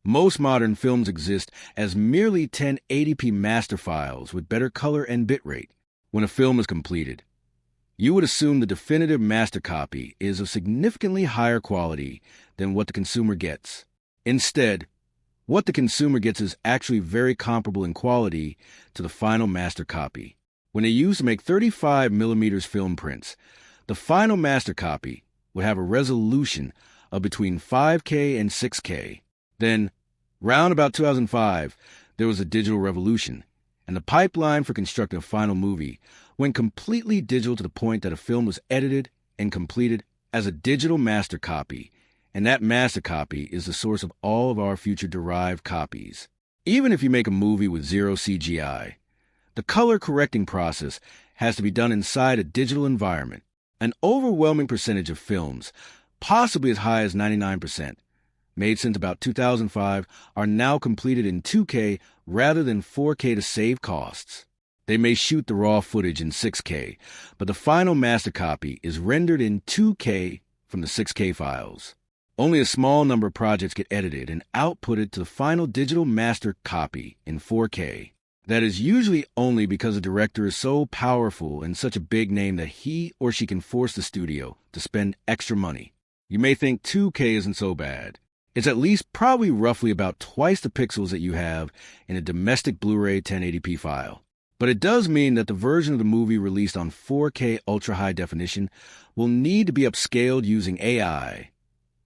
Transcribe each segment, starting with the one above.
Most modern films exist as merely 1080p master files with better color and bitrate. When a film is completed, you would assume the definitive master copy is of significantly higher quality than what the consumer gets. Instead, what the consumer gets is actually very comparable in quality to the final master copy. When they used to make 35mm film prints, the final master copy would have a resolution of between 5K and 6K. Then, round about 2005, there was a digital revolution, and the pipeline for constructing a final movie went completely digital to the point that a film was edited and completed as a digital master copy, and that master copy is the source of all of our future derived copies. Even if you make a movie with zero CGI, the color correcting process has to be done inside a digital environment. An overwhelming percentage of films, possibly as high as 99%, made since about 2005, are now completed in 2K rather than 4K to save costs. They may shoot the raw footage in 6K, but the final master copy is rendered in 2K from the 6K files. Only a small number of projects get edited and outputted to the final digital master copy in 4K. That is usually only because the director is so powerful and such a big name that he or she can force the studio to spend extra money. You may think 2K isn't so bad. It's at least probably roughly about twice the pixels that you have in a domestic Blu-ray 1080p file. But it does mean that the version of the movie released on 4K ultra-high definition will need to be upscaled using AI,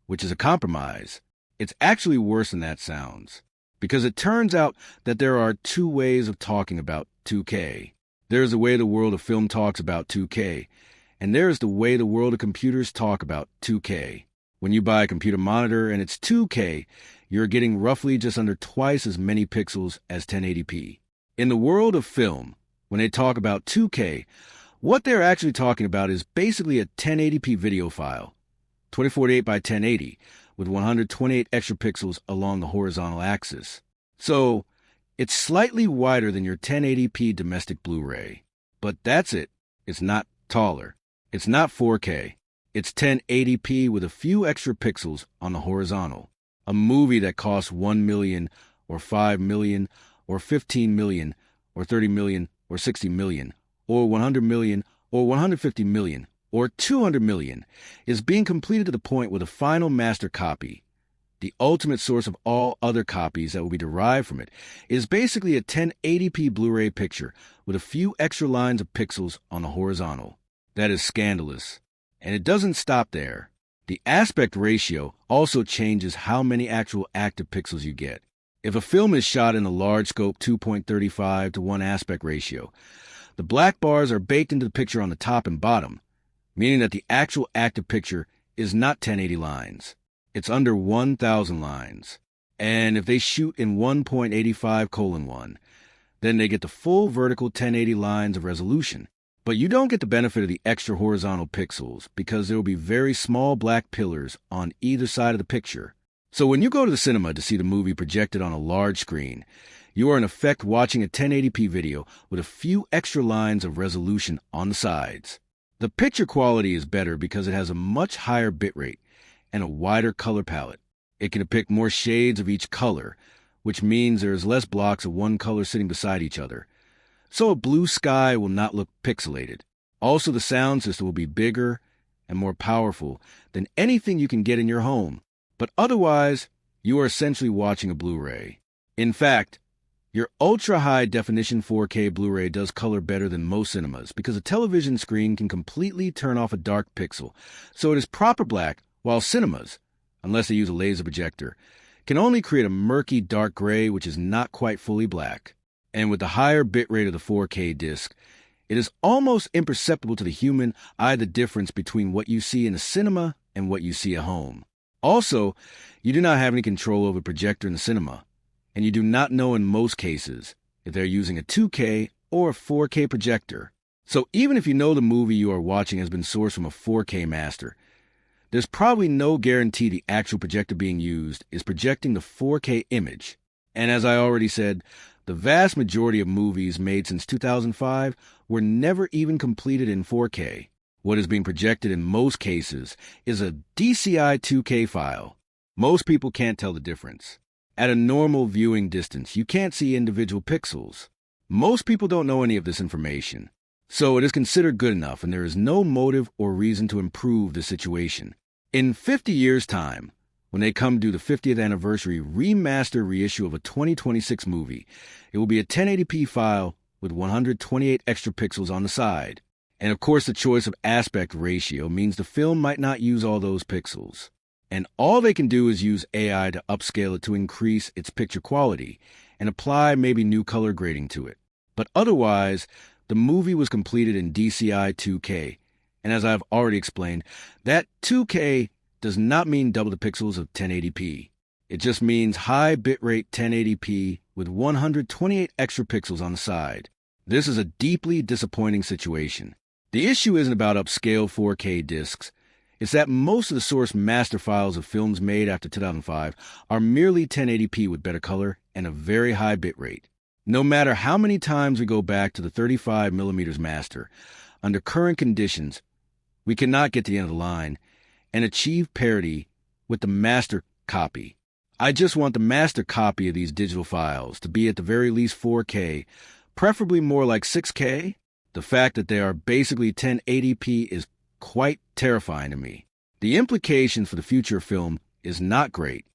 which is a compromise. It's actually worse than that sounds, because it turns out that there are two ways of talking about 2K. There's the way the world of film talks about 2K, and there's the way the world of computers talk about 2K. When you buy a computer monitor and it's 2K, you're getting roughly just under twice as many pixels as 1080p. In the world of film, when they talk about 2K, what they're actually talking about is basically a 1080p video file, 2048 by 1080, with 128 extra pixels along the horizontal axis. So, it's slightly wider than your 1080p domestic Blu-ray. But that's it. It's not taller. It's not 4K. It's 1080p with a few extra pixels on the horizontal. A movie that costs $1 million or $5 million or $15 million or $30 million or $60 million or $100 million or $150 million or $200 million is being completed to the point where the final master copy, the ultimate source of all other copies that will be derived from it, is basically a 1080p Blu-ray picture with a few extra lines of pixels on the horizontal. That is scandalous. And it doesn't stop there. The aspect ratio also changes how many actual active pixels you get. If a film is shot in a large scope 2.35 to 1 aspect ratio, the black bars are baked into the picture on the top and bottom, meaning that the actual active picture is not 1080 lines. It's under 1,000 lines. And if they shoot in 1.85:1, then they get the full vertical 1080 lines of resolution. But you don't get the benefit of the extra horizontal pixels because there will be very small black pillars on either side of the picture. So when you go to the cinema to see the movie projected on a large screen, you are in effect watching a 1080p video with a few extra lines of resolution on the sides. The picture quality is better because it has a much higher bitrate and a wider color palette. It can depict more shades of each color, which means there is less blocks of one color sitting beside each other. So a blue sky will not look pixelated. Also, the sound system will be bigger and more powerful than anything you can get in your home. But otherwise, you are essentially watching a Blu-ray. In fact, your ultra-high definition 4K Blu-ray does color better than most cinemas because a television screen can completely turn off a dark pixel, so it is proper black, while cinemas, unless they use a laser projector, can only create a murky dark gray which is not quite fully black. And with the higher bitrate of the 4K disc, it is almost imperceptible to the human eye the difference between what you see in a cinema and what you see at home. Also, you do not have any control over the projector in the cinema, and you do not know in most cases if they're using a 2K or a 4K projector. So even if you know the movie you are watching has been sourced from a 4K master, there's probably no guarantee the actual projector being used is projecting the 4K image. And as I already said, the vast majority of movies made since 2005 were never even completed in 4K. What is being projected in most cases is a DCI 2K file. Most people can't tell the difference. At a normal viewing distance, you can't see individual pixels. Most people don't know any of this information, so it is considered good enough, and there is no motive or reason to improve the situation. In 50 years' time, when they come to the 50th anniversary remaster reissue of a 2026 movie, it will be a 1080p file with 128 extra pixels on the side. And of course, the choice of aspect ratio means the film might not use all those pixels. And all they can do is use AI to upscale it to increase its picture quality and apply maybe new color grading to it. But otherwise, the movie was completed in DCI 2K. And as I've already explained, that 2K does not mean double the pixels of 1080p. It just means high bitrate 1080p with 128 extra pixels on the side. This is a deeply disappointing situation. The issue isn't about upscale 4K discs. It's that most of the source master files of films made after 2005 are merely 1080p with better color and a very high bitrate. No matter how many times we go back to the 35mm master, under current conditions, we cannot get to the end of the line and achieve parity with the master copy. I just want the master copy of these digital files to be at the very least 4K, preferably more like 6K. The fact that they are basically 1080p is quite terrifying to me. The implications for the future of film is not great.